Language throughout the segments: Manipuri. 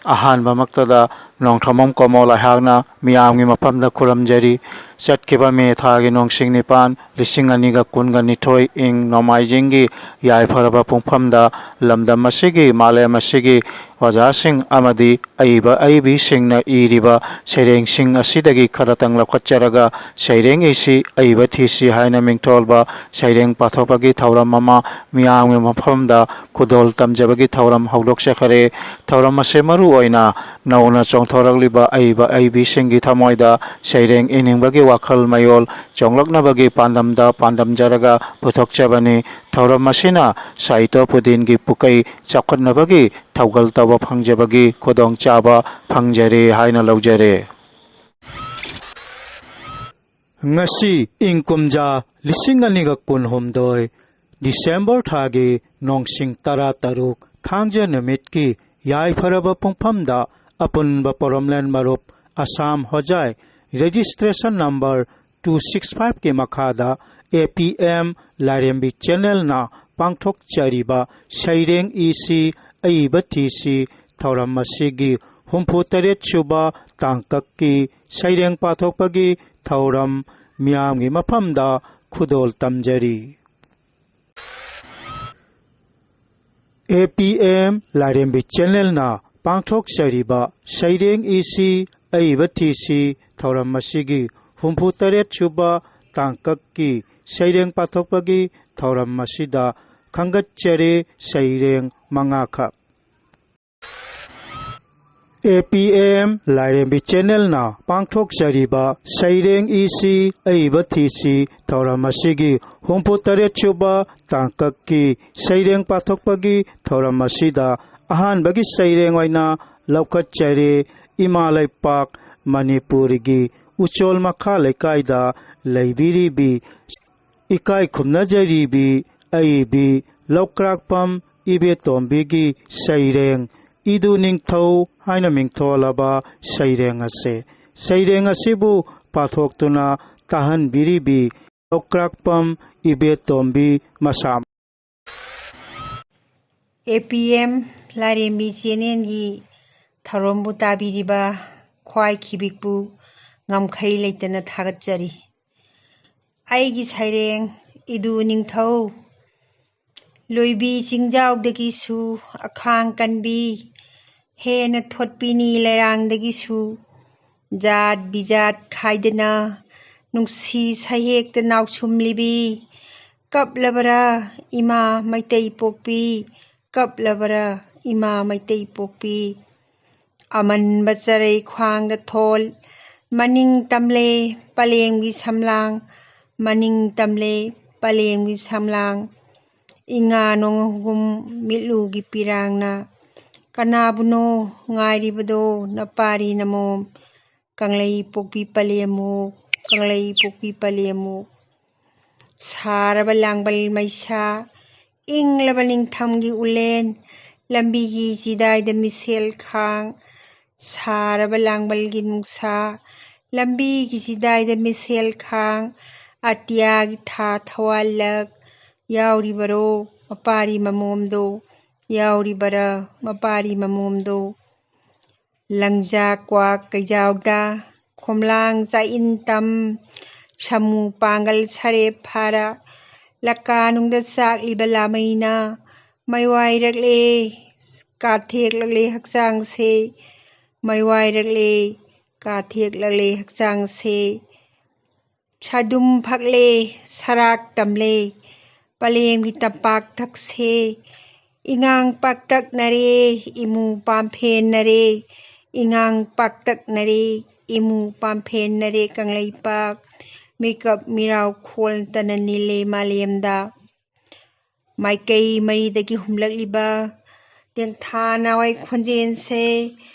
ꯑꯍꯥꯟꯕ ꯃꯛꯇꯗ ꯅꯣꯡꯊꯃꯝ ꯀꯣꯃꯣꯜ ꯑꯩꯍꯥꯛꯅ ꯃꯤꯌꯥꯝꯒꯤ ꯃꯐꯝꯗ ꯈꯨꯔꯨꯝꯖꯔꯤ ꯆꯠꯈꯤꯕ ꯃꯦ ꯊꯥꯒꯤ ꯅꯣꯡꯁꯤꯡ ꯅꯤꯄꯥꯟ 2022 ꯏꯪ ꯅꯣꯡꯃꯥꯏꯖꯤꯡꯒꯤ ꯌꯥꯏꯐꯔꯕ ꯄꯨꯡꯐꯝꯗ ꯂꯝꯗꯝ ꯑꯁꯤꯒꯤ ꯃꯥꯂꯦꯝ ꯑꯁꯤꯒꯤ ꯑꯣꯖꯥꯁꯤꯡ ꯑꯃꯗꯤ ꯑꯏꯕꯤꯁꯤꯡꯅ ꯏꯔꯤꯕ ꯁꯩꯔꯦꯡꯁꯤꯡ ꯑꯁꯤꯗꯒꯤ ꯈꯔꯇꯪ ꯂꯧꯈꯠꯆꯔꯒ ꯁꯩꯔꯦꯡ ꯏꯁꯤ ꯑꯏꯕ ꯊꯤꯁꯤ ꯍꯥꯏꯅ ꯃꯤꯡꯊꯣꯜꯕ ꯁꯩꯔꯦꯡ ꯄꯥꯊꯣꯛꯄꯒꯤ ꯊꯧꯔꯝ ꯑꯃ ꯃꯤꯌꯥꯝꯒꯤ ꯃꯐꯝꯗ ꯈꯨꯗꯣꯜ ꯇꯝꯖꯕꯒꯤ ꯊꯧꯔꯝ ꯍꯧꯗꯣꯛꯆꯈꯔꯦ ꯊꯧꯔꯝ ꯑꯁꯤ ꯃꯔꯨ ꯑꯣꯏꯅ ꯅꯧꯅ ꯆꯣꯡꯊꯣꯔꯛꯂꯤꯕ ꯑꯏꯕꯤꯁꯤꯡꯒꯤ ꯊꯃꯣꯏꯗ ꯁꯩꯔꯦꯡ ꯏꯅꯤꯡꯕꯒꯤ ꯋꯥꯈꯜ ꯃꯌꯣꯜ ꯆꯣꯡꯂꯛꯅꯕꯒꯤ ꯄꯥꯟꯗꯝꯗ ꯄꯥꯟꯗꯝꯖꯔꯒ ꯄꯨꯊꯣꯛꯆꯕꯅꯤ ꯊꯧꯔꯝ ꯑꯁꯤꯅ ꯁꯥꯍꯤꯇ꯭ꯌ ꯄꯨꯗꯤꯟꯒꯤ ꯄꯨꯀꯩ ꯆꯥꯎꯈꯠꯅꯕꯒꯤ ꯊꯧꯒꯜ ꯇꯧꯕ ꯐꯪꯖꯕꯒꯤ ꯈꯨꯗꯣꯡꯆꯥꯕ ꯐꯪꯖꯔꯦ ꯍꯥꯏꯅ ꯂꯧꯖꯔꯦ ꯉꯁꯤ ꯏꯪ ꯀꯨꯝꯖꯥ 2022 ꯗꯤꯁꯦꯝꯕꯔ ꯊꯥꯒꯤ ꯅꯣꯡꯁꯤꯡ 13 ꯊꯥꯡꯖ ꯅꯨꯃꯤꯠꯀꯤ ꯌꯥꯏꯐꯔꯕ ꯄꯨꯡꯐꯝꯗ ꯑꯄꯨꯟꯕ ꯄꯣꯔꯣꯝꯂꯦꯟ ꯃꯔꯨꯞ ꯑꯁꯥꯝ ꯍꯣꯖꯥꯏ ꯔꯦꯖꯤꯁꯇ꯭ꯔꯦꯁꯟ ꯅꯝꯕꯔ 265 ꯀꯤ ꯃꯈꯥꯗ APM ꯂꯥꯏꯔꯦꯝꯕꯤ ꯆꯦꯅꯦꯜꯅ ꯄꯥꯡꯊꯣꯛꯆꯔꯤꯕ ꯁꯩꯔꯦꯡ ꯏꯁꯤ ꯑꯏꯕ ꯊꯤꯁꯤ ꯊꯧꯔꯝ ꯑꯁꯤꯒꯤ 68ꯁꯨꯕ ꯇꯥꯡꯀꯛꯀꯤ ꯁꯩꯔꯦꯡ ꯄꯥꯊꯣꯛꯄꯒꯤ ꯊꯧꯔꯝ ꯃꯤꯌꯥꯝꯒꯤ ꯃꯐꯝꯗ ꯈꯨꯗꯣꯜ ꯇꯝꯖꯔꯤ APM ꯂꯥꯏꯔꯦꯝꯕꯤ ꯆꯦꯅꯦꯜꯅ ꯄꯥꯡꯊꯣꯛꯆꯔꯤꯕ ꯁꯩꯔꯦꯡ ꯏꯁꯤ ꯑꯏꯕ ꯊꯤꯁꯤ ꯊꯧꯔꯝ ꯑꯁꯤꯒꯤ 68ꯁꯨꯕ ꯇꯥꯡꯀꯛꯀꯤ ꯁꯩꯔꯦꯡ ꯄꯥꯊꯣꯛꯄꯒꯤ ꯊꯧꯔꯝ ꯑꯁꯤꯗ ꯈꯟꯒꯠꯆꯔꯦ ꯁꯩꯔꯦꯡ 5ꯈꯛ APM ꯂꯥꯏꯔꯦꯝꯕꯤ ꯆꯦꯅꯦꯜꯅ ꯄꯥꯡꯊꯣꯛꯆꯔꯤꯕ ꯁꯩꯔꯦꯡ ꯏꯁꯤ ꯑꯏꯕ ꯊꯤꯁꯤ ꯊꯧꯔꯝ ꯑꯁꯤꯒꯤ 68ꯁꯨꯕ ꯇꯥꯡꯀꯛꯀꯤ ꯁꯩꯔꯦꯡ ꯄꯥꯊꯣꯛꯄꯒꯤ ꯊꯧꯔꯝ ꯑꯁꯤꯗ ꯑꯍꯥꯟꯕꯒꯤ ꯁꯩꯔꯦꯡ ꯑꯣꯏꯅ ꯂꯧꯈꯠꯆꯔꯦ ꯏꯃꯥ ꯂꯩꯄꯥꯛ ꯃꯅꯤꯄꯨꯔꯒꯤ ꯎꯆꯣꯜ ꯃꯈꯥ ꯂꯩꯀꯥꯏꯗ ꯂꯩꯕꯤꯔꯤꯕꯤ ꯏꯀꯥꯏ ꯈꯨꯝꯅꯖꯔꯤꯕꯤ ꯑꯏꯕꯤ ꯂꯧꯀ꯭ꯔꯥꯛꯄꯝ ꯏꯕꯦꯇꯣꯝꯕꯤꯒꯤ ꯁꯩꯔꯦꯡ ꯏꯗꯨ ꯅꯤꯡꯊꯧ ꯍꯥꯏꯅ ꯃꯤꯡꯊꯣꯜꯂꯕ ꯁꯩꯔꯦꯡ ꯑꯁꯤꯕꯨ ꯄꯥꯊꯣꯛꯇꯨꯅ ꯇꯥꯍꯟꯕꯤꯔꯤꯕꯤ ꯂꯧꯀ꯭ꯔꯥꯛꯄꯝ ꯏꯕꯦꯇꯣꯝꯕꯤ ꯃꯁꯥ APM ꯂꯥꯏꯔꯦꯝꯕꯤ ꯆꯦꯅꯦꯜꯒꯤ ꯊꯧꯔꯝꯕꯨ ꯇꯥꯕꯤꯔꯤꯕ ꯈ꯭ꯋꯥꯏ ꯈꯤꯕꯤꯛꯄꯨ ꯉꯝꯈꯩ ꯂꯩꯇꯅ ꯊꯥꯒꯠꯆꯔꯤ ꯑꯩꯒꯤ ꯁꯩꯔꯦꯡ ꯏꯗꯨ ꯅꯤꯡꯊꯧ ꯂꯣꯏꯕꯤ ꯆꯤꯡꯖꯥꯎꯗꯒꯤꯁꯨ ꯑꯈꯥꯡ ꯀꯟꯕꯤ ꯍꯦꯟꯅ ꯊꯣꯠꯄꯤꯅꯤ ꯂꯩꯔꯥꯡꯗꯒꯤꯁꯨ ꯖꯥꯠ ꯕꯤꯖꯥꯠ ꯈꯥꯏꯗꯅ ꯅꯨꯡꯁꯤ ꯁꯩꯍꯦꯛꯇ ꯅꯥꯎꯁꯨꯝꯂꯤꯕꯤ ꯀꯞꯂꯕꯔꯥ ꯏꯃꯥ ꯃꯩꯇꯩ ꯄꯣꯛꯄꯤ ꯀꯞꯂꯕꯔꯥ ꯏꯃꯥ ꯃꯩꯇꯩ ꯄꯣꯛꯄꯤ ꯑꯃꯟꯕ ꯆꯔꯩ ꯈ꯭ꯋꯥꯡꯗ ꯊꯣꯜ ꯃꯅꯤꯡ ꯇꯝꯂꯦ ꯄꯂꯦꯝꯒꯤ ꯁꯝꯂꯥꯡ ꯃꯅꯤꯡ ꯇꯝꯂꯦ ꯄꯂꯦꯝꯒꯤ ꯁꯝꯂꯥꯡ ꯏꯉꯥ ꯅꯣꯡꯍꯨꯝ ꯃꯤꯠꯂꯨꯒꯤ ꯄꯤꯔꯥꯡꯅ ꯀꯅꯥꯕꯨꯅꯣ ꯉꯥꯏꯔꯤꯕꯗꯣ ꯅꯄꯥꯔꯤ ꯅꯃꯣꯝ ꯀꯪꯂꯩ ꯄꯣꯛꯄꯤ ꯄꯂꯦꯝꯃꯨꯛ ꯀꯪꯂꯩ ꯄꯣꯛꯄꯤ ꯄꯂꯦꯝꯃꯨꯛ ꯁꯥꯔꯕ ꯂꯥꯡꯕꯜ ꯃꯩꯁꯥ ꯏꯪꯂꯕ ꯅꯤꯡꯊꯝꯒꯤ ꯎꯂꯦꯟ ꯂꯝꯕꯤꯒꯤ ꯆꯤꯗꯥꯏꯗ ꯃꯤꯁꯦꯜ ꯈꯥꯡ ꯁꯥꯔꯕ ꯂꯥꯡꯕꯜꯒꯤ ꯅꯨꯡꯁꯥ ꯂꯝꯕꯤꯒꯤ ꯆꯤꯗꯥꯏꯗ ꯃꯤꯁꯦꯜ ꯈꯥꯡ ꯑꯇꯤꯌꯥꯒꯤ ꯊꯥ ꯊꯋꯥꯜꯂꯛ ꯌꯥꯎꯔꯤꯕꯔꯣ ꯃꯄꯥꯔꯤ ꯃꯃꯣꯝꯗꯣ ꯌꯥꯎꯔꯤꯕꯔꯥ ꯃꯄꯥꯔꯤ ꯃꯃꯣꯝꯗꯣ ꯂꯪꯖꯥ ꯀ꯭ꯋꯥꯛ ꯀꯩꯖꯥꯎꯗ ꯈꯣꯝꯂꯥꯡ ꯆꯥꯏꯏꯟ ꯇꯝ ꯁꯃꯨ ꯄꯥꯡꯒꯜ ꯁꯔꯦꯞ ꯐꯥꯔ ꯂꯀꯥꯅꯨꯡꯗ ꯆꯥꯛꯂꯤꯕ ꯂꯥꯃꯩꯅ ꯃꯩꯋꯥꯏꯔꯛꯂꯦ ꯀꯥꯊꯦꯛꯂꯛꯂꯦ ꯍꯛꯆꯥꯡꯁꯦ ꯃꯩꯋꯥꯏꯔꯛꯂꯦ ꯀꯥꯊꯦꯛꯂꯛꯂꯦ ꯍꯛꯆꯥꯡꯁꯦ ꯁꯥꯗꯨꯝ ꯐꯛꯂꯦ ꯁꯔꯥꯛ ꯇꯝꯂꯦ ꯄꯂꯦꯝꯒꯤ ꯇꯝꯄꯥꯛ ꯊꯛꯁꯦ ꯏꯉꯥꯡ ꯄꯥꯛꯇꯛꯅꯔꯦ ꯏꯃꯨ ꯄꯥꯝꯐꯦꯟꯅꯔꯦ ꯏꯉꯥꯡ ꯄꯥꯛꯇꯛꯅꯔꯦ ꯏꯃꯨ ꯄꯥꯝꯐꯦꯟꯅꯔꯦ ꯀꯪꯂꯩꯄꯥꯛ ꯃꯤꯀꯞ ꯃꯤꯔꯥꯎ ꯈꯣꯜꯇꯅ ꯅꯤꯜꯂꯦ ꯃꯥꯂꯦꯝꯗ ꯃꯥꯏꯀꯩ ꯃꯔꯤꯗꯒꯤ ꯍꯨꯝꯂꯛꯂꯤꯕ ꯇꯦꯡꯊꯥ ꯅꯥꯋꯥꯏ ꯈꯣꯟꯖꯦꯜꯁꯦ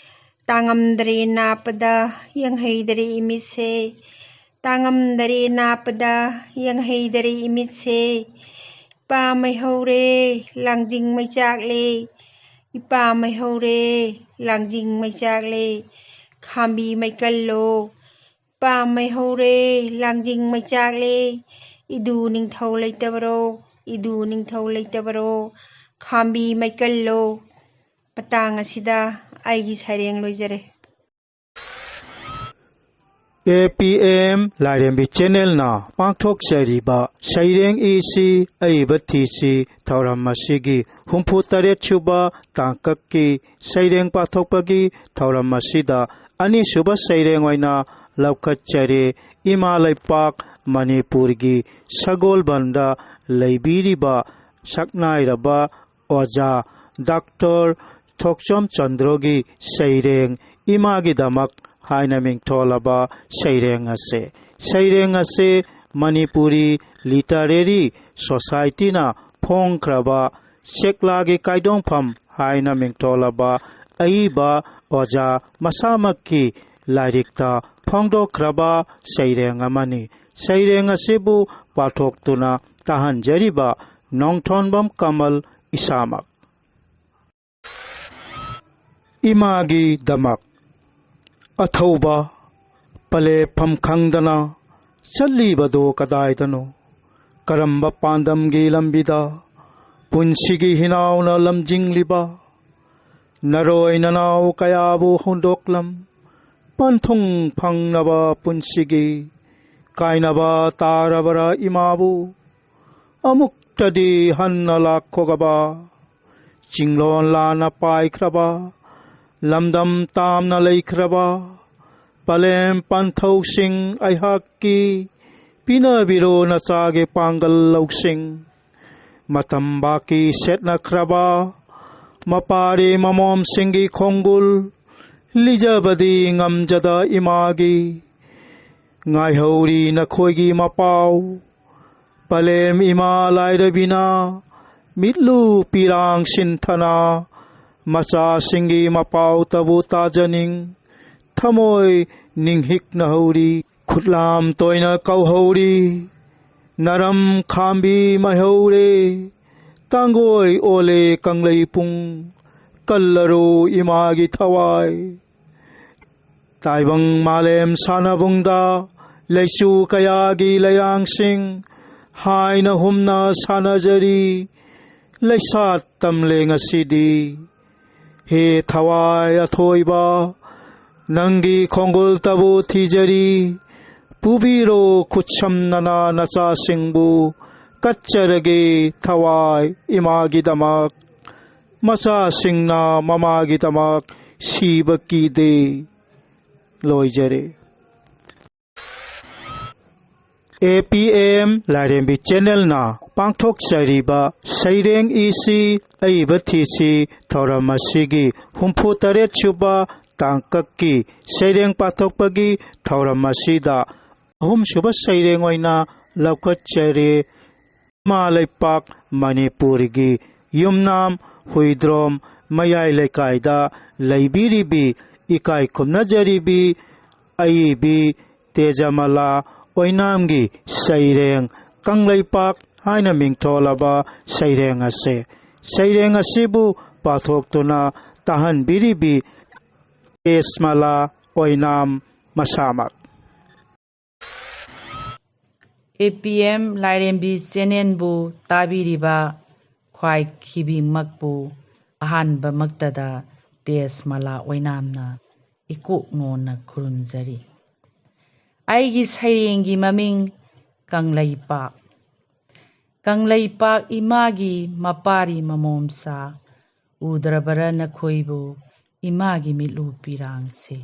ꯇꯥꯉꯝꯗꯔꯦ ꯅꯥꯞꯄꯗ ꯌꯦꯡꯍꯩꯗꯔꯦ ꯏꯃꯤꯠꯁꯦ ꯇꯥꯉꯝꯗꯔꯦ ꯅꯥꯞꯄꯗ ꯌꯦꯡꯍꯩꯗꯔꯦ ꯏꯃꯤꯠꯁꯦ ꯏꯄꯥ ꯃꯩꯍꯧꯔꯦ ꯂꯥꯡꯖꯤꯡ ꯃꯩꯆꯥꯛꯂꯦ ꯏꯄꯥ ꯃꯩꯍꯧꯔꯦ ꯂꯥꯡꯖꯤꯡ ꯃꯩꯆꯥꯛꯂꯦ ꯈꯥꯝꯕꯤ ꯃꯩꯀꯜꯂꯣ ꯏꯄꯥ ꯃꯩꯍꯧꯔꯦ ꯂꯥꯡꯖꯤꯡ ꯃꯩꯆꯥꯛꯂꯦ ꯏꯗꯨ ꯅꯤꯡꯊꯧ ꯂꯩꯇꯕꯔꯣ ꯏꯗꯨ ꯅꯤꯡꯊꯧ ꯂꯩꯇꯕꯔꯣ ꯈꯥꯝꯕꯤ ꯃꯩꯀꯜꯂꯣ ꯃꯇꯥꯡ ꯑꯁꯤꯗ ꯑꯩꯒꯤ ꯁꯩꯔꯦꯡ ꯂꯣꯏꯖꯔꯦ꯫ APM ꯂꯥꯏꯔꯦꯝꯕꯤ ꯆꯦꯅꯦꯜꯅ ꯄꯥꯡꯊꯣꯛꯆꯔꯤꯕ ꯁꯩꯔꯦꯡ ꯏꯁꯤ ꯑꯏꯕ ꯊꯤꯁꯤ ꯊꯧꯔꯝ ꯑꯁꯤꯒꯤ 68ꯁꯨꯕ ꯇꯥꯡꯀꯛꯀꯤ ꯁꯩꯔꯦꯡ ꯄꯥꯊꯣꯛꯄꯒꯤ ꯊꯧꯔꯝ ꯑꯁꯤꯗ ꯑꯅꯤꯁꯨꯕ ꯁꯩꯔꯦꯡ ꯑꯣꯏꯅ ꯂꯧꯈꯠꯆꯔꯤ꯫ ꯏꯃꯥ ꯂꯩꯄꯥꯛ ꯃꯅꯤꯄꯨꯔꯒꯤ ꯁꯒꯣꯜꯕꯟꯗ ꯂꯩꯕꯤꯔꯤꯕ ꯁꯛꯅꯥꯏꯔꯕ ꯑꯣꯖꯥ ꯗꯥꯛꯇꯔ ꯊꯣꯛꯆꯣꯝ ꯆꯟꯗ꯭ꯔꯣꯒꯤ ꯁꯩꯔꯦꯡ ꯏꯃꯥꯒꯤꯗꯃꯛ ꯍꯥꯏꯅ ꯃꯤꯡꯊꯣꯜꯂꯕ ꯁꯩꯔꯦꯡ ꯑꯁꯤ ꯃꯅꯤꯄꯨꯔꯤ ꯂꯤꯇꯔꯦꯔꯤ ꯁꯣꯁꯥꯏꯇꯤꯅ ꯐꯣꯡꯈ꯭ꯔꯕ ꯁꯦꯛꯂꯥꯒꯤ ꯀꯥꯏꯗꯣꯡꯐꯝ ꯍꯥꯏꯅ ꯃꯤꯡꯊꯣꯜꯂꯕ ꯑꯏꯕ ꯑꯣꯖꯥ ꯃꯁꯥꯃꯛꯀꯤ ꯂꯥꯏꯔꯤꯛꯇ ꯐꯣꯡꯗꯣꯛꯈ꯭ꯔꯕ ꯁꯩꯔꯦꯡ ꯑꯃꯅꯤ꯫ ꯁꯩꯔꯦꯡ ꯑꯁꯤꯕꯨ ꯄꯥꯊꯣꯛꯇꯨꯅ ꯇꯥꯍꯟꯖꯔꯤꯕ ꯅꯣꯡꯊꯣꯟꯕꯝ ꯀꯃꯜ ꯏꯁꯥꯃꯛ꯫ ꯏꯃꯥꯒꯤꯗꯃꯛ ꯑꯊꯧꯕ ꯄꯂꯦꯞꯐꯝ ꯈꯪꯗꯅ ꯆꯠꯂꯤꯕꯗꯣ ꯀꯗꯥꯏꯗꯅꯣ, ꯀꯔꯝꯕ ꯄꯥꯟꯗꯝꯒꯤ ꯂꯝꯕꯤꯗ ꯄꯨꯟꯁꯤꯒꯤ ꯍꯤꯅꯥꯎꯅ ꯂꯝꯖꯤꯡꯂꯤꯕ, ꯅꯔꯣꯏ ꯅꯅꯥꯎ ꯀꯌꯥꯕꯨ ꯍꯨꯟꯗꯣꯛꯂꯝ ꯄꯟꯊꯨꯡ ꯐꯪꯅꯕ ꯄꯨꯟꯁꯤꯒꯤ ꯀꯥꯏꯅꯕ ꯇꯥꯔꯕꯔꯥ ꯏꯃꯥꯕꯨ ꯑꯃꯨꯛꯇꯗꯤ ꯍꯟꯅ ꯂꯥꯛꯈꯣꯒꯕ, ꯆꯤꯡꯂꯣꯟ ꯂꯥꯟꯅ ꯄꯥꯏꯈ꯭ꯔꯕ ꯂꯝꯗꯝ ꯇꯥꯝꯅ ꯂꯩꯈ꯭ꯔꯕ ꯄꯂꯦꯝ ꯄꯟꯊꯧꯁꯤꯡ ꯑꯩꯍꯥꯛꯀꯤ ꯄꯤꯅꯕꯤꯔꯣ ꯅꯆꯥꯒꯤ ꯄꯥꯡꯒꯜ ꯂꯧꯁꯤꯡ, ꯃꯇꯝ ꯕꯥꯀꯤ ꯁꯦꯠꯅꯈ꯭ꯔꯕ ꯃꯄꯥꯔꯤ ꯃꯃꯣꯝꯁꯤꯡꯒꯤ ꯈꯣꯡꯒꯨꯜ ꯂꯤꯖꯕꯗꯤ ꯉꯝꯖꯗ ꯏꯃꯥꯒꯤ, ꯉꯥꯏꯍꯧꯔꯤ ꯅꯈꯣꯏꯒꯤ ꯃꯄꯥꯎ ꯄꯂꯦꯝ ꯏꯃꯥ ꯂꯥꯏꯔꯕꯤꯅ ꯃꯤꯠꯂꯨ ꯄꯤꯔꯥꯡ ꯁꯤꯟꯊꯅ, ꯃꯆꯥꯁꯤꯡꯒꯤ ꯃꯄꯥꯎꯇꯕꯨ ꯇꯥꯖꯅꯤꯡ ꯊꯃꯣꯏ ꯅꯤꯡꯍꯤꯛꯅꯍꯧꯔꯤ, ꯈꯨꯠꯂꯥꯝ ꯇꯣꯏꯅ ꯀꯧꯍꯧꯔꯤ ꯅꯔꯝ ꯈꯥꯝꯕꯤ ꯃꯩꯍꯧꯔꯦ, ꯇꯥꯡꯒꯣꯏ ꯑꯣꯜꯂꯦ ꯀꯪꯂꯩꯄꯨꯡ ꯀꯜꯂꯔꯣ ꯏꯃꯥꯒꯤ ꯊꯋꯥꯏ, ꯇꯥꯏꯕꯪ ꯃꯥꯂꯦꯝ ꯁꯥꯟꯅꯕꯨꯡꯗ ꯂꯩꯆꯨ ꯀꯌꯥꯒꯤ ꯂꯩꯔꯥꯡꯁꯤꯡ ꯍꯥꯏꯅ ꯍꯨꯝꯅ ꯁꯥꯟꯅꯖꯔꯤ ꯂꯩꯁꯥꯠ ꯇꯝꯂꯦ ꯉꯁꯤꯗꯤ, ꯍꯦ ꯊꯋꯥꯏ ꯑꯊꯣꯏꯕ ꯅꯪꯒꯤ ꯈꯣꯡꯒꯨꯜꯇꯕꯨ ꯊꯤꯖꯔꯤ, ꯄꯨꯕꯤꯔꯣ ꯈꯨꯠꯁꯝꯅꯅ ꯅꯆꯥꯁꯤꯡꯕꯨ ꯀꯠꯆꯔꯒꯦ ꯊꯋꯥꯏ ꯏꯃꯥꯒꯤꯗꯃꯛ, ꯃꯆꯥꯁꯤꯡꯅ ꯃꯃꯥꯒꯤꯗꯃꯛ ꯁꯤꯕ ꯀꯤꯗꯦ꯫ ꯂꯣꯏꯖꯔꯦ꯫ APM ꯂꯥꯏꯔꯦꯝꯕꯤ ꯆꯦꯅꯦꯜꯅ ꯄꯥꯡꯊꯣꯛꯆꯔꯤꯕ ꯁꯩꯔꯦꯡ ꯏꯁꯤ ꯑꯏꯕ ꯊꯤꯁꯤ ꯊꯧꯔꯝ ꯑꯁꯤꯒꯤ 68ꯁꯨꯕ ꯇꯥꯡꯀꯛꯀꯤ ꯁꯩꯔꯦꯡ ꯄꯥꯊꯣꯛꯄꯒꯤ ꯊꯧꯔꯝ ꯑꯁꯤꯗ ꯑꯍꯨꯝꯁꯨꯕ ꯁꯩꯔꯦꯡ ꯑꯣꯏꯅ ꯂꯧꯈꯠꯆꯔꯤ꯫ ꯏꯃꯥ ꯂꯩꯄꯥꯛ ꯃꯅꯤꯄꯨꯔꯒꯤ ꯌꯨꯝꯅꯥꯝ ꯍꯨꯏꯗ꯭ꯔꯣꯝ ꯃꯌꯥꯏ ꯂꯩꯀꯥꯏꯗ ꯂꯩꯕꯤꯔꯤꯕꯤ ꯏꯀꯥꯏ ꯈꯨꯝꯅꯖꯔꯤꯕꯤ ꯑꯏꯕꯤ ꯇꯦꯖꯃꯂꯥ ꯑꯣꯏꯅꯥꯝꯒꯤ ꯁꯩꯔꯦꯡ ꯀꯪꯂꯩꯄꯥꯛ ꯍꯥꯏꯅ ꯃꯤꯡꯊꯣꯜꯂꯕ ꯁꯩꯔꯦꯡ ꯑꯁꯤꯕꯨ ꯄꯥꯊꯣꯛꯇꯨꯅ ꯇꯥꯍꯟꯕꯤꯔꯤꯕꯤ ꯇꯦꯖꯃꯂꯥ ꯑꯣꯏꯅꯥꯝ ꯃꯁꯥꯃꯛ꯫ APM ꯂꯥꯏꯔꯦꯝꯕꯤ ꯆꯦꯅꯦꯜꯕꯨ ꯇꯥꯕꯤꯔꯤꯕ ꯈ꯭ꯋꯥꯏꯈꯤꯕꯤꯃꯛꯄꯨ ꯑꯍꯥꯟꯕꯃꯛꯇꯗ ꯇꯦꯖꯃꯂꯥ ꯑꯣꯏꯅꯥꯝꯅ ꯏꯀꯣꯛꯅꯣꯟꯅ ꯈꯨꯔꯨꯝꯖꯔꯤ꯫ ꯑꯩꯒꯤ ꯁꯩꯔꯦꯡꯒꯤ ꯃꯃꯤꯡ ꯀꯪꯂꯩꯄꯥꯛ꯫ ꯀꯪꯂꯩꯄꯥꯛ ꯏꯃꯥꯒꯤ ꯃꯄꯥꯔꯤ ꯃꯃꯣꯝꯆꯥ, ꯎꯗ꯭ꯔꯕꯔ ꯅꯈꯣꯏꯕꯨ ꯏꯃꯥꯒꯤ ꯃꯤꯠꯂꯨ ꯄꯤꯔꯥꯡꯁꯦ,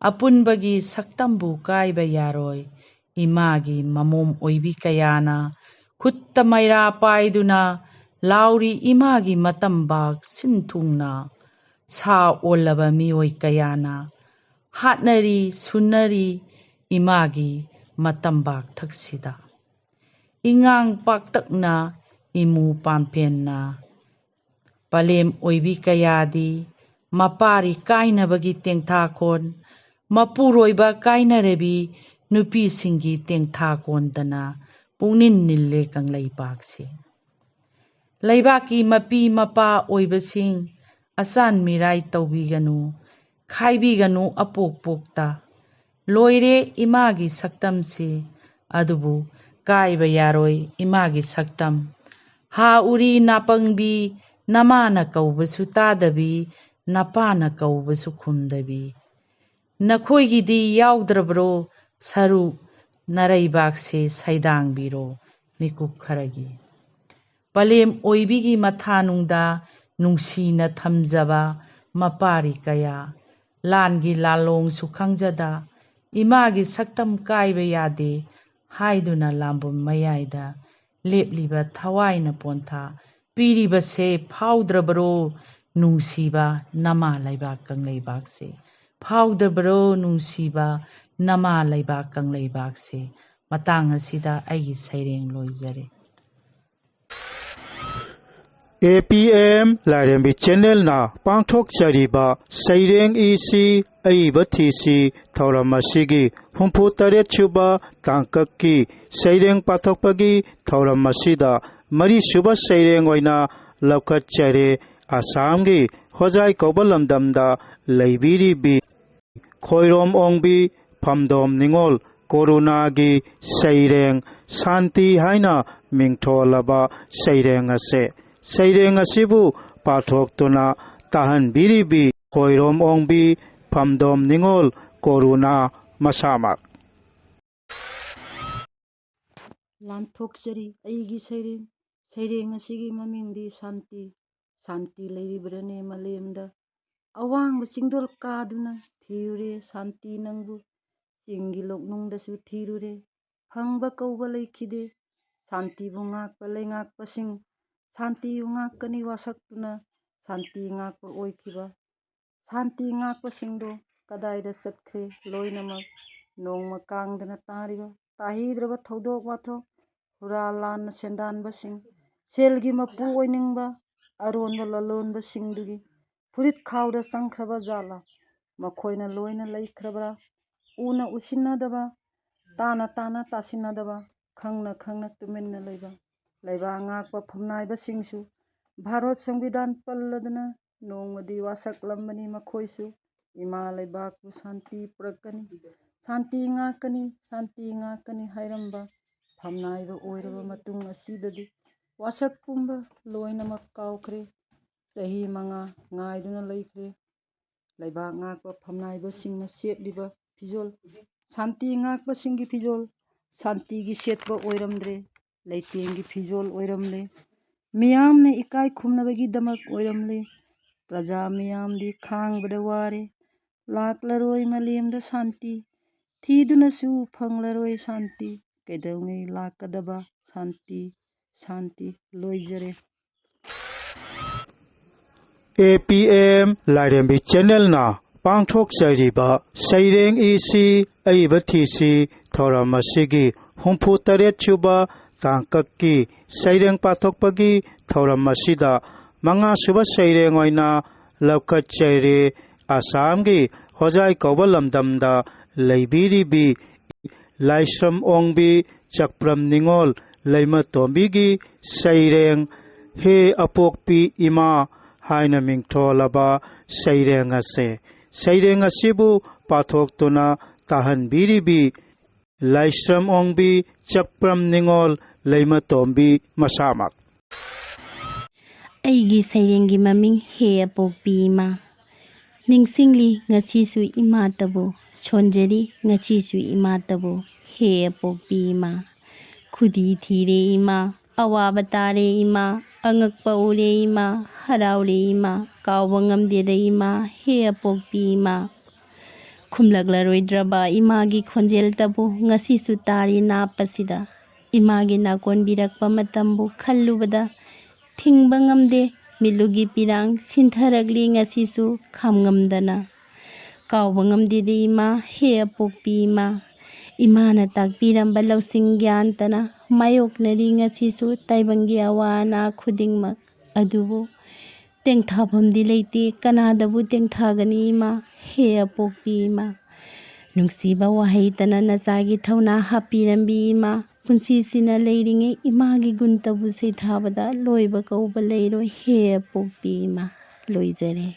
ꯑꯄꯨꯟꯕꯒꯤ ꯁꯛꯇꯝꯕꯨ ꯀꯥꯏꯕ ꯌꯥꯔꯣꯏ ꯏꯃꯥꯒꯤ ꯃꯃꯣꯝ ꯑꯣꯏꯕꯤ ꯀꯌꯥꯅ, ꯈꯨꯠꯇ ꯃꯩꯔꯥ ꯄꯥꯏꯗꯨꯅ ꯂꯥꯎꯔꯤ ꯏꯃꯥꯒꯤ ꯃꯇꯝꯕꯥꯛ ꯁꯤꯟꯊꯨꯡꯅ, ꯁꯥ ꯑꯣꯜꯂꯕ ꯃꯤꯑꯣꯏ ꯀꯌꯥꯅ ꯍꯥꯠꯅꯔꯤ ꯁꯨꯟꯅꯔꯤ ꯏꯃꯥꯒꯤ ꯃꯇꯝꯕꯥꯛ ꯊꯛꯁꯤꯗ, ꯏꯉꯥꯡ ꯄꯥꯛꯇꯛꯅ ꯏꯃꯨ ꯄꯥꯝꯐꯦꯟꯅ, ꯄꯂꯦꯝ ꯑꯣꯏꯕꯤ ꯀꯌꯥꯗꯤ ꯃꯄꯥꯔꯤ ꯀꯥꯏꯅꯕꯒꯤ ꯇꯦꯡꯊꯥꯈꯣꯟ, ꯃꯄꯨꯔꯣꯏꯕ ꯀꯥꯏꯅꯔꯕꯤ ꯅꯨꯄꯤꯁꯤꯡꯒꯤ ꯇꯦꯡꯊꯥꯀꯣꯟꯗꯅ ꯄꯨꯡꯅꯤꯟ ꯅꯤꯜꯂꯦ ꯀꯪꯂꯩꯄꯥꯛꯁꯦ꯫ ꯂꯩꯕꯥꯛꯀꯤ ꯃꯄꯤ ꯃꯄꯥ ꯑꯣꯏꯕꯁꯤꯡ ꯑꯆꯥꯟ ꯃꯤꯔꯥꯏ ꯇꯧꯕꯤꯒꯅꯨ, ꯈꯥꯏꯕꯤꯒꯅꯨ ꯑꯄꯣꯛꯄꯣꯛꯇ, ꯂꯣꯏꯔꯦ ꯏꯃꯥꯒꯤ ꯁꯛꯇꯝꯁꯤ ꯑꯗꯨꯕꯨ ꯀꯥꯏꯕ ꯌꯥꯔꯣꯏ ꯏꯃꯥꯒꯤ ꯁꯛꯇꯝ, ꯍꯥ ꯎꯔꯤ ꯅꯥꯄꯪꯕꯤ ꯅꯃꯥꯅ ꯀꯧꯕꯁꯨ ꯇꯥꯗꯕꯤ ꯅꯄꯥꯅ ꯀꯧꯕꯁꯨ ꯈꯨꯝꯗꯕꯤ ꯅꯈꯣꯏꯒꯤꯗꯤ ꯌꯥꯎꯗ꯭ꯔꯕ꯭ꯔꯣ ꯁꯔꯨꯛ ꯅꯔꯩꯕꯥꯛꯁꯦ ꯁꯩꯗꯥꯡꯕꯤꯔꯣ ꯃꯤꯀꯨꯞ ꯈꯔꯒꯤ ꯄꯂꯦꯝ ꯑꯣꯏꯕꯤꯒꯤ ꯃꯊꯥꯅꯨꯡꯗ ꯅꯨꯡꯁꯤꯅ ꯊꯝꯖꯕ ꯃꯄꯥꯔꯤ ꯀꯌꯥ ꯂꯥꯟꯒꯤ ꯂꯥꯜꯂꯣꯡꯁꯨ ꯈꯪꯖꯗ ꯏꯃꯥꯒꯤ ꯁꯛꯇꯝ ꯀꯥꯏꯕ ꯌꯥꯗꯦ ꯍꯥꯏꯗꯨꯅ ꯂꯥꯝꯕꯨꯝ ꯃꯌꯥꯏꯗ ꯂꯦꯞꯂꯤꯕ ꯊꯋꯥꯏꯅ ꯄꯣꯟꯊꯥ ꯄꯤꯔꯤꯕꯁꯦ ꯐꯥꯎꯗ꯭ꯔꯕꯔꯣ ꯅꯨꯡꯁꯤꯕ ꯅꯃꯥ ꯂꯩꯕꯥꯛ ꯀꯪꯂꯩꯕꯥꯛꯁꯦ ꯐꯥꯎꯗ꯭ꯔꯕꯔꯣ ꯅꯨꯡꯁꯤꯕ ꯅꯃꯥ ꯂꯩꯕꯥꯛ ꯀꯪꯂꯩꯕꯥꯛꯁꯦ ꯃꯇꯥꯡ ꯑꯁꯤꯗ ꯑꯩꯒꯤ ꯁꯩꯔꯦꯡ ꯂꯣꯏꯖꯔꯦ APM ꯂꯥꯏꯔꯦꯝꯕꯤ ꯆꯦꯅꯦꯜꯅ ꯄꯥꯡꯊꯣꯛꯆꯔꯤꯕ ꯁꯩꯔꯦꯡ ꯏꯁꯤ ꯑꯏꯕ ꯊꯤꯁꯤ ꯊꯧꯔꯝ ꯑꯁꯤꯒꯤ 68ꯁꯨꯕ ꯇꯥꯡꯀꯛꯀꯤ ꯁꯩꯔꯦꯡ ꯄꯥꯊꯣꯛꯄꯒꯤ ꯊꯧꯔꯝ ꯑꯁꯤꯗ ꯃꯔꯤꯁꯨꯕ ꯁꯩꯔꯦꯡ ꯑꯣꯏꯅ ꯂꯧꯈꯠꯆꯔꯦ ꯑꯁꯥꯝꯒꯤ ꯍꯣꯖꯥꯏ ꯀꯧꯕ ꯂꯝꯗꯝꯗ ꯂꯩꯕꯤꯔꯤꯕꯤ ꯈꯣꯏꯔꯣꯝ ꯑꯣꯡꯕꯤ ꯐꯝꯗꯣꯝ ꯅꯤꯡꯉꯣꯜ ꯀꯣꯔꯨꯅꯥꯒꯤ ꯁꯩꯔꯦꯡ ꯁꯥꯟꯇꯤ ꯍꯥꯏꯅ ꯃꯤꯡꯊꯣꯜꯂꯕ ꯁꯩꯔꯦꯡ ꯑꯁꯦ ꯁꯩꯔꯦꯡ ꯑꯁꯤꯕꯨ ꯄꯥꯊꯣꯛꯇꯨꯅ ꯇꯥꯍꯟꯕꯤꯔꯤꯕꯤ ꯈꯣꯏꯔꯣꯝ ꯑꯣꯡꯕꯤ ꯐꯝꯗꯣꯝ ꯅꯤꯡꯉꯣꯜ ꯀꯣꯔꯨꯅꯥ ꯃꯁꯥꯃꯛ ꯂꯥꯟꯊꯣꯛꯆꯔꯤ ꯑꯩꯒꯤ ꯁꯩꯔꯦꯡ ꯑꯁꯤꯒꯤ ꯃꯃꯤꯡꯗꯤ ꯁꯥꯟꯇꯤ ꯁꯥꯟꯇꯤ ꯂꯩꯔꯤꯕ꯭ꯔꯅꯦ ꯃꯥꯂꯦꯝꯗ ꯑꯋꯥꯡꯕ ꯆꯤꯡꯗꯣꯜ ꯀꯥꯗꯨꯅ ꯊꯤꯔꯨꯔꯦ ꯁꯥꯟꯇꯤ ꯅꯪꯕꯨ ꯆꯤꯡꯒꯤ ꯂꯣꯛꯅꯨꯡꯗꯁꯨ ꯊꯤꯔꯨꯔꯦ ꯐꯪꯕ ꯀꯧꯕ ꯂꯩꯈꯤꯗꯦ ꯁꯥꯟꯇꯤꯕꯨ ꯉꯥꯛꯄ ꯂꯩꯉꯥꯛꯄꯁꯤꯡ ꯁꯥꯟꯇꯤꯕꯨ ꯉꯥꯛꯀꯅꯤ ꯋꯥꯁꯛꯇꯨꯅ ꯁꯥꯟꯇꯤ ꯉꯥꯛꯄ ꯑꯣꯏꯈꯤꯕ ꯁꯥꯟꯇꯤ ꯉꯥꯛꯄꯁꯤꯡꯗꯣ ꯀꯗꯥꯏꯗ ꯆꯠꯈ꯭ꯔꯦ ꯂꯣꯏꯅꯃꯛ ꯅꯣꯡꯃ ꯀꯥꯡꯗꯅ ꯇꯥꯍꯤꯗ꯭ꯔꯕ ꯊꯧꯗꯣꯛ ꯋꯥꯊꯣꯛ ꯍꯨꯔꯥꯜ ꯂꯥꯟꯅ ꯁꯦꯟꯗꯥꯟꯕꯁꯤꯡ ꯁꯦꯜꯒꯤ ꯃꯄꯨ ꯑꯣꯏꯅꯤꯡꯕ ꯑꯔꯣꯟꯕ ꯂꯂꯣꯟꯕꯁꯤꯡꯗꯨꯒꯤ ꯐꯨꯔꯤꯠ ꯈꯥꯎꯗ ꯆꯪꯈ꯭ꯔꯕ ꯖꯥꯠꯂꯥ ꯃꯈꯣꯏꯅ ꯂꯣꯏꯅ ꯂꯩꯈ꯭ꯔꯕ꯭ꯔꯥ ꯎꯅ ꯎꯁꯤꯟꯅꯗꯕ ꯇꯥꯅ ꯇꯥꯅ ꯇꯥꯁꯤꯟꯅꯗꯕ ꯈꯪꯅ ꯈꯪꯅ ꯇꯨꯃꯤꯟꯅ ꯂꯩꯕ ꯂꯩꯕꯥꯛ ꯉꯥꯛꯄ ꯐꯝꯅꯥꯏꯕꯁꯤꯡꯁꯨ ꯚꯥꯔꯠ ꯁꯪꯕꯤꯙꯥꯟ ꯄꯜꯂꯗꯨꯅ ꯅꯣꯡꯃꯗꯤ ꯋꯥꯁꯛꯂꯝꯕꯅꯤ ꯃꯈꯣꯏꯁꯨ ꯏꯃꯥ ꯂꯩꯕꯥꯛꯄꯨ ꯁꯥꯟꯇꯤ ꯄꯨꯔꯛꯀꯅꯤ ꯁꯥꯟꯇꯤ ꯉꯥꯛꯀꯅꯤ ꯍꯥꯏꯔꯝꯕ ꯐꯝꯅꯥꯏꯕ ꯑꯣꯏꯔꯕ ꯃꯇꯨꯡ ꯑꯁꯤꯗꯗꯤ ꯋꯥꯁꯛ ꯄꯨꯝꯕ ꯂꯣꯏꯅꯃꯛ ꯀꯥꯎꯈ꯭ꯔꯦ ꯆꯍꯤ 5 ꯉꯥꯏꯗꯨꯅ ꯂꯩꯈ꯭ꯔꯦ ꯂꯩꯕꯥꯛ ꯉꯥꯛꯄ ꯐꯝꯅꯥꯏꯕꯁꯤꯡꯅ ꯁꯦꯠꯂꯤꯕ ꯐꯤꯖꯣꯜ ꯁꯥꯟꯇꯤ ꯉꯥꯛꯄꯁꯤꯡꯒꯤ ꯐꯤꯖꯣꯜ ꯁꯥꯟꯇꯤꯒꯤ ꯁꯦꯠꯄ ꯑꯣꯏꯔꯝꯗ꯭ꯔꯦ ꯂꯩꯇꯦꯡꯒꯤ ꯐꯤꯖꯣꯜ ꯑꯣꯏꯔꯝꯂꯦ ꯃꯤꯌꯥꯝꯅ ꯏꯀꯥꯏ ꯈꯨꯝꯅꯕꯒꯤꯗꯃꯛ ꯑꯣꯏꯔꯝꯂꯦ ꯄ꯭ꯔꯖꯥ ꯃꯤꯌꯥꯝꯗꯤ ꯈꯥꯡꯕꯗ ꯋꯥꯔꯦ ꯂꯥꯛꯂꯔꯣꯏ ꯃꯥꯂꯦꯝꯗ ꯁꯥꯟꯇꯤ ꯊꯤꯗꯨꯅꯁꯨ ꯐꯪꯂꯔꯣꯏ ꯁꯥꯟꯇꯤ ꯀꯩꯗꯧꯉꯩ ꯂꯥꯛꯀꯗꯕ ꯁꯥꯟꯇꯤ ꯂꯣꯏꯖꯔꯦ APM ꯂꯥꯏꯔꯦꯝꯕꯤ ꯆꯦꯅꯦꯜꯅ ꯄꯥꯡꯊꯣꯛꯆꯔꯤꯕ ꯁꯩꯔꯦꯡ ꯏꯁꯤ ꯑꯏꯕ ꯊꯤꯁꯤ ꯊꯧꯔꯝ ꯑꯁꯤꯒꯤ 68ꯁꯨꯕ ꯇꯥꯡꯀꯛꯀꯤ ꯁꯩꯔꯦꯡ ꯄꯥꯊꯣꯛꯄꯒꯤ ꯊꯧꯔꯝ ꯑꯁꯤꯗ 5ꯁꯨꯕ ꯁꯩꯔꯦꯡ ꯑꯣꯏꯅ ꯂꯧꯈꯠꯆꯔꯦ ꯑꯁꯥꯝꯒꯤ ꯍꯣꯖꯥꯏ ꯀꯧꯕ ꯂꯝꯗꯝꯗ ꯂꯩꯕꯤꯔꯤꯕꯤ ꯂꯥꯏꯁ꯭ꯔꯝ ꯑꯣꯡꯕꯤ ꯆꯛꯄ꯭ꯔꯝ ꯅꯤꯡꯉꯣꯜ ꯂꯩꯃꯇꯣꯝꯕꯤꯒꯤ ꯁꯩꯔꯦꯡ ꯍꯦ ꯑꯄꯣꯛꯄꯤ ꯏꯃꯥ ꯍꯥꯏꯅ ꯃꯤꯡꯊꯣꯜꯂꯕ ꯁꯩꯔꯦꯡ ꯑꯁꯦ ꯁꯩꯔꯦꯡ ꯑꯁꯤꯕꯨ ꯄꯥꯊꯣꯛꯇꯨꯅ ꯇꯥꯍꯟꯕꯤꯔꯤꯕꯤ ꯂꯥꯏꯁ꯭ꯔꯝ ꯑꯣꯡꯕꯤ ꯆꯛꯄ꯭ꯔꯝ ꯅꯤꯡꯉꯣꯜ ꯂꯩꯃꯇꯣꯝꯕꯤ ꯃꯁꯥꯃꯛ ꯑꯩꯒꯤ ꯁꯩꯔꯦꯡꯒꯤ ꯃꯃꯤꯡ ꯍꯦ ꯑꯄꯣꯛꯄꯤ ꯏꯃꯥ ꯅꯤꯡꯁꯤꯡꯂꯤ ꯉꯁꯤꯁꯨ ꯏꯃꯥꯇꯕꯨ ꯁꯣꯟꯖꯔꯤ ꯉꯁꯤꯁꯨ ꯏꯃꯥꯇꯕꯨ ꯍꯦ ꯑꯄꯣꯛꯄꯤ ꯏꯃꯥ ꯈꯨꯗꯤ ꯊꯤꯔꯦ ꯏꯃꯥ ꯑꯋꯥꯕ ꯇꯥꯔꯦ ꯏꯃꯥ ꯑꯉꯛꯄ ꯎꯔꯦ ꯏꯃꯥ ꯍꯔꯥꯎꯔꯦ ꯏꯃꯥ ꯀꯥꯎꯕ ꯉꯝꯗꯦꯗ ꯏꯃꯥ ꯍꯦ ꯑꯄꯣꯛꯄꯤ ꯏꯃꯥ ꯈꯨꯝꯂꯛꯂꯔꯣꯏꯗ꯭ꯔꯕ ꯏꯃꯥꯒꯤ ꯈꯣꯟꯖꯦꯜꯇꯕꯨ ꯉꯁꯤꯁꯨ ꯇꯥꯔꯤ ꯅꯥꯞꯄꯁꯤꯗ ꯏꯃꯥꯒꯤ ꯅꯥꯀꯣꯟꯕꯤꯔꯛꯄ ꯃꯇꯝꯕꯨ ꯈꯜꯂꯨꯕꯗ ꯊꯤꯡꯕ ꯉꯝꯗꯦ ꯃꯤꯠꯂꯨꯒꯤ ꯄꯤꯔꯥꯡ ꯁꯤꯟꯊꯔꯛꯂꯤ ꯉꯁꯤꯁꯨ ꯈꯥꯝꯉꯝꯗꯅ ꯀꯥꯎꯕ ꯉꯝꯗꯦꯗ ꯏꯃꯥ ꯍꯦ ꯑꯄꯣꯛꯄꯤ ꯏꯃꯥ ꯏꯃꯥꯅ ꯇꯥꯛꯄꯤꯔꯝꯕ ꯂꯧꯁꯤꯡ ꯒ꯭ꯌꯥꯟꯇꯅ ꯃꯥꯌꯣꯛꯅꯔꯤ ꯉꯁꯤꯁꯨ ꯇꯥꯏꯕꯪꯒꯤ ꯑꯋꯥ ꯑꯅꯥ ꯈꯨꯗꯤꯡꯃꯛ ꯑꯗꯨꯕꯨ ꯇꯦꯡꯊꯥꯐꯝꯗꯤ ꯂꯩꯇꯦ ꯀꯅꯥꯗꯕꯨ ꯇꯦꯡꯊꯥꯒꯅꯤ ꯏꯃꯥ ꯍꯦ ꯑꯄꯣꯛꯄꯤ ꯏꯃꯥ ꯅꯨꯡꯁꯤꯕ ꯋꯥꯍꯩꯇꯅ ꯅꯆꯥꯒꯤ ꯊꯧꯅꯥ ꯍꯥꯞꯄꯤꯔꯝꯕꯤ ꯏꯃꯥ ꯄꯨꯟꯁꯤꯁꯤꯅ ꯂꯩꯔꯤꯉꯩ ꯏꯃꯥꯒꯤ ꯒꯨꯟꯇꯕꯨ ꯁꯩꯊꯥꯕꯗ ꯂꯣꯏꯕ ꯀꯧꯕ ꯂꯩꯔꯣꯏ ꯍꯦ ꯑꯄꯣꯛꯄꯤ ꯏꯃꯥ ꯂꯣꯏꯖꯔꯦ